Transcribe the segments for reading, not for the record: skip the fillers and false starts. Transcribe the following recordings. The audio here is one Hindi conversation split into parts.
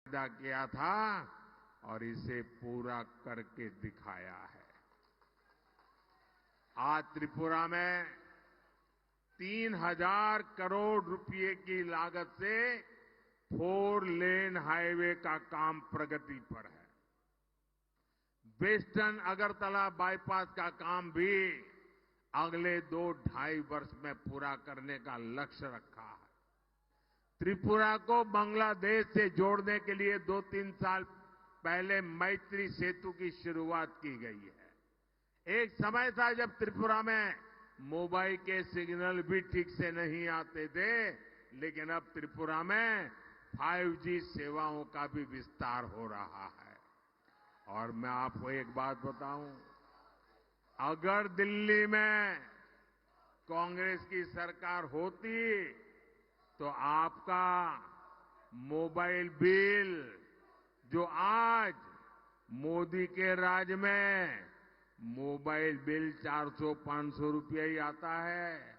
वादा किया था और इसे पूरा करके दिखाया है। आज त्रिपुरा में 3,000 करोड़ रुपए की लागत से 4 लेन हाईवे का काम प्रगति पर है। वेस्टर्न अगरतला बाईपास का काम भी अगले 2-2.5 वर्ष में पूरा करने का लक्ष्य रखा है। त्रिपुरा को बांग्लादेश से जोड़ने के लिए 2-3 साल पहले मैत्री सेतु की शुरुआत की गई है। एक समय था जब त्रिपुरा में मोबाइल के सिग्नल भी ठीक से नहीं आते थे, लेकिन अब त्रिपुरा में 5G सेवाओं का भी विस्तार हो रहा है। और मैं आपको एक बात बताऊं, अगर दिल्ली में कांग्रेस की सरकार होती तो आपका मोबाइल बिल जो आज मोदी के राज में मोबाइल बिल 400-500 रुपया ही आता है,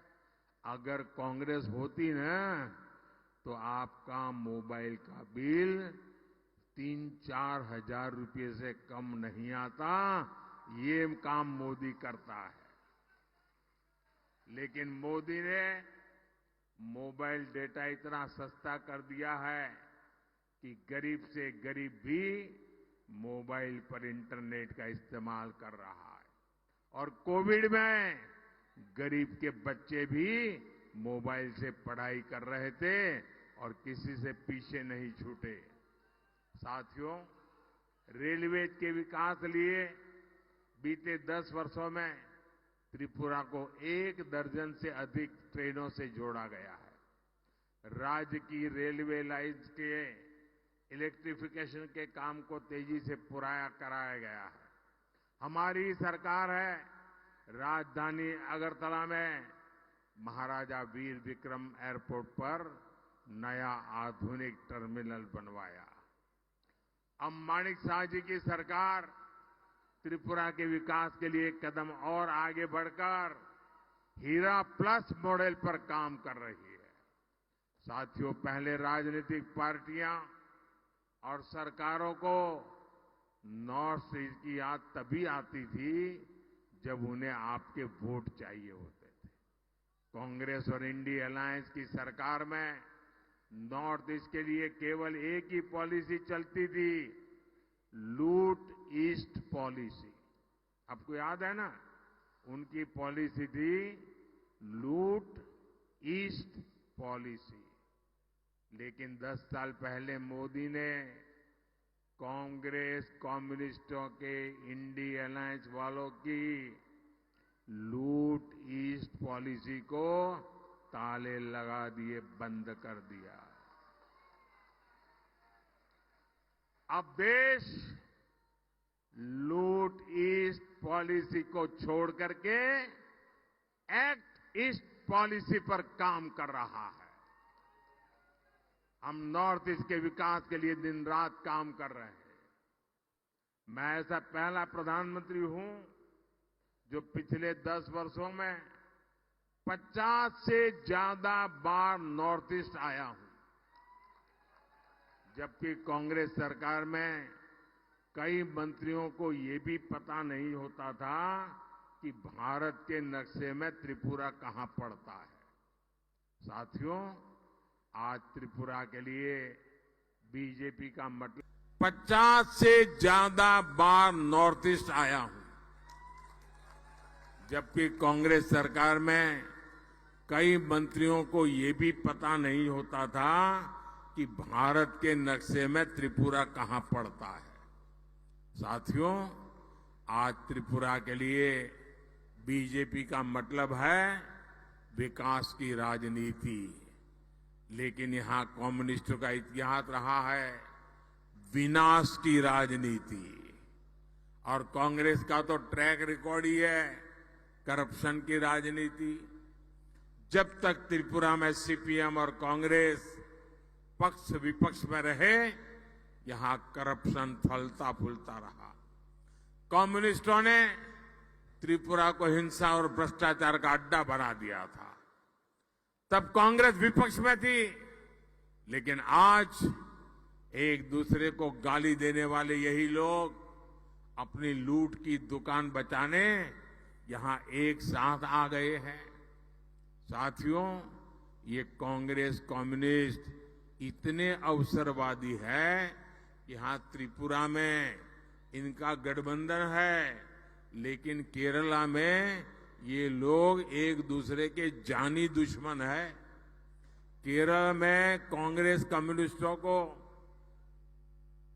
अगर कांग्रेस होती ना तो आपका मोबाइल का बिल 3-4 हजार रुपये से कम नहीं आता। ये काम मोदी करता है। लेकिन मोदी ने मोबाइल डेटा इतना सस्ता कर दिया है कि गरीब से गरीब भी मोबाइल पर इंटरनेट का इस्तेमाल कर रहा है। और कोविड में गरीब के बच्चे भी मोबाइल से पढ़ाई कर रहे थे और किसी से पीछे नहीं छूटे। साथियों, रेलवे के विकास लिए बीते 10 वर्षों में त्रिपुरा को 1 दर्जन से अधिक ट्रेनों से जोड़ा गया है। राज्य की रेलवे लाइंस के इलेक्ट्रिफिकेशन के काम को तेजी से पूरा कराया गया है। हमारी सरकार है, राजधानी अगरतला में महाराजा वीर विक्रम एयरपोर्ट पर नया आधुनिक टर्मिनल बनवाया। अब माणिक साह जी की सरकार त्रिपुरा के विकास के लिए एक कदम और आगे बढ़कर हीरा प्लस मॉडल पर काम कर रही है। साथियों, पहले राजनीतिक पार्टियां और सरकारों को नॉर्थ ईस्ट की याद तभी आती थी जब उन्हें आपके वोट चाहिए होते थे। कांग्रेस और इंडिया अलायंस की सरकार में नॉर्थ ईस्ट के लिए केवल एक ही पॉलिसी चलती थी, लूट ईस्ट पॉलिसी। आपको याद है ना, उनकी पॉलिसी थी लूट ईस्ट पॉलिसी। लेकिन 10 साल पहले मोदी ने कांग्रेस, कम्युनिस्टों के, इंडिया अलायंस वालों की लूट ईस्ट पॉलिसी को ताले लगा दिए, बंद कर दिया। अब देश लूट ईस्ट पॉलिसी को छोड़ करके एक्ट ईस्ट पॉलिसी पर काम कर रहा है। हम नॉर्थ ईस्ट के विकास के लिए दिन रात काम कर रहे हैं। मैं ऐसा पहला प्रधानमंत्री हूं जो पिछले 10 वर्षों में 50 से ज्यादा बार नॉर्थ ईस्ट आया हूं। जबकि कांग्रेस सरकार में कई मंत्रियों को ये भी पता नहीं होता था कि भारत के नक्शे में त्रिपुरा कहां पड़ता है। साथियों, आज त्रिपुरा के लिए बीजेपी का मतलब 50 से ज्यादा बार नॉर्थ ईस्ट आया हूं। जबकि कांग्रेस सरकार में कई मंत्रियों को ये भी पता नहीं होता था कि भारत के नक्शे में त्रिपुरा कहां पड़ता है। साथियों, आज त्रिपुरा के लिए बीजेपी का मतलब है विकास की राजनीति। लेकिन यहां कम्युनिस्टों का इतिहास रहा है विनाश की राजनीति। और कांग्रेस का तो ट्रैक रिकॉर्ड ही है करप्शन की राजनीति। जब तक त्रिपुरा में सीपीएम और कांग्रेस पक्ष विपक्ष में रहे, यहां करप्शन फलता फूलता रहा। कम्युनिस्टों ने त्रिपुरा को हिंसा और भ्रष्टाचार का अड्डा बना दिया था। तब कांग्रेस विपक्ष में थी, लेकिन आज एक दूसरे को गाली देने वाले यही लोग अपनी लूट की दुकान बचाने यहां एक साथ आ गए हैं। साथियों, ये कांग्रेस कम्युनिस्ट इतने अवसरवादी है कि यहां त्रिपुरा में इनका गठबंधन है, लेकिन केरला में ये लोग एक दूसरे के जानी दुश्मन है। केरल में कांग्रेस कम्युनिस्टों को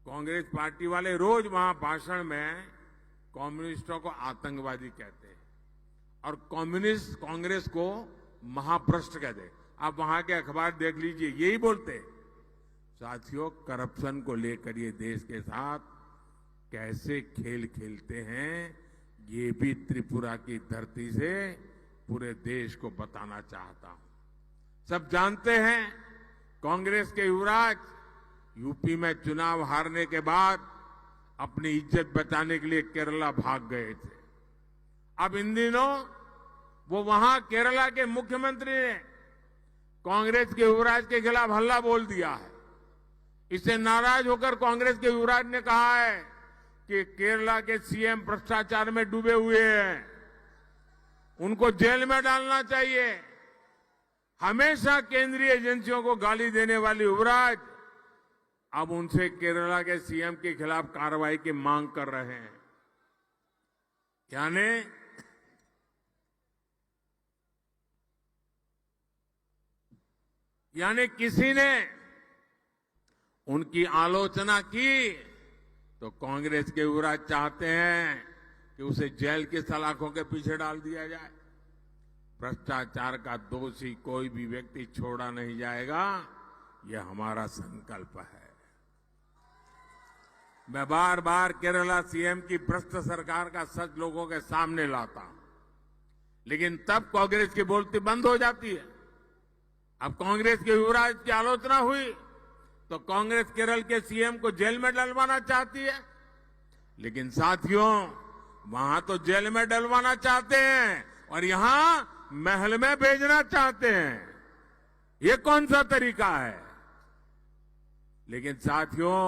कांग्रेस पार्टी वाले रोज वहां भाषण में कम्युनिस्टों को आतंकवादी कहते हैं और कम्युनिस्ट कांग्रेस को महाभ्रष्ट कहते हैं। आप वहां के अखबार देख लीजिए, यही बोलते हैं। साथियों, करप्शन को लेकर ये देश के साथ कैसे खेल खेलते हैं, ये भी त्रिपुरा की धरती से पूरे देश को बताना चाहता हूं। सब जानते हैं, कांग्रेस के युवराज यूपी में चुनाव हारने के बाद अपनी इज्जत बचाने के लिए केरला भाग गए थे। अब इन दिनों वो वहां केरला के मुख्यमंत्री ने कांग्रेस के युवराज के खिलाफ हल्ला बोल दिया है। इससे नाराज होकर कांग्रेस के युवराज ने कहा है कि केरला के सीएम भ्रष्टाचार में डूबे हुए हैं, उनको जेल में डालना चाहिए। हमेशा केंद्रीय एजेंसियों को गाली देने वाले युवराज अब उनसे केरला के सीएम के खिलाफ कार्रवाई की मांग कर रहे हैं। यानी किसी ने उनकी आलोचना की तो कांग्रेस के युवराज चाहते हैं कि उसे जेल की सलाखों के पीछे डाल दिया जाए। भ्रष्टाचार का दोषी कोई भी व्यक्ति छोड़ा नहीं जाएगा, यह हमारा संकल्प है। मैं बार बार केरला सीएम की भ्रष्ट सरकार का सच लोगों के सामने लाता हूं, लेकिन तब कांग्रेस की बोलती बंद हो जाती है। अब कांग्रेस के युवराज की आलोचना हुई तो कांग्रेस केरल के सीएम को जेल में डलवाना चाहती है, लेकिन साथियों, वहां तो जेल में डलवाना चाहते हैं और यहां महल में भेजना चाहते हैं। ये कौन सा तरीका है? लेकिन साथियों,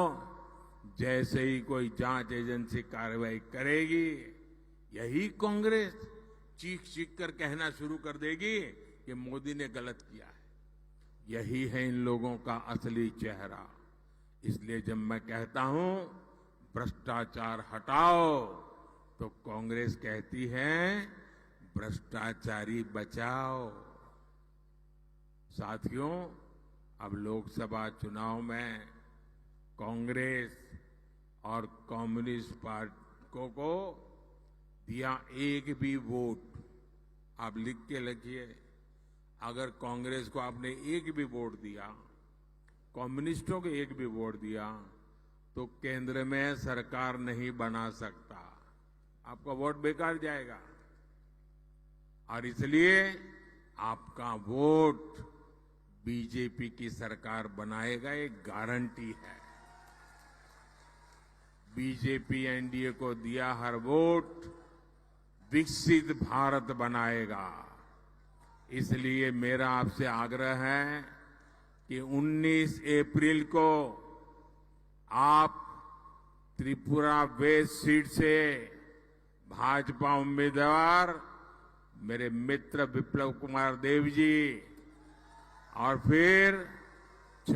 जैसे ही कोई जांच एजेंसी कार्रवाई करेगी, यही कांग्रेस चीख चीख कर कहना शुरू कर देगी कि मोदी ने गलत किया है। यही है इन लोगों का असली चेहरा। इसलिए जब मैं कहता हूं भ्रष्टाचार हटाओ, तो कांग्रेस कहती है भ्रष्टाचारी बचाओ। साथियों, अब लोकसभा चुनाव में कांग्रेस और कम्युनिस्ट पार्टियों को दिया एक भी वोट, आप लिख के रखिए, अगर कांग्रेस को आपने एक भी वोट दिया, कम्युनिस्टों को एक भी वोट दिया, तो केंद्र में सरकार नहीं बना सकता, आपका वोट बेकार जाएगा। और इसलिए आपका वोट बीजेपी की सरकार बनाएगा, एक गारंटी है। बीजेपी एनडीए को दिया हर वोट विकसित भारत बनाएगा। इसलिए मेरा आपसे आग्रह है कि 19 अप्रैल को आप त्रिपुरा वेस्ट सीट से भाजपा उम्मीदवार मेरे मित्र विप्लव कुमार देव जी और फिर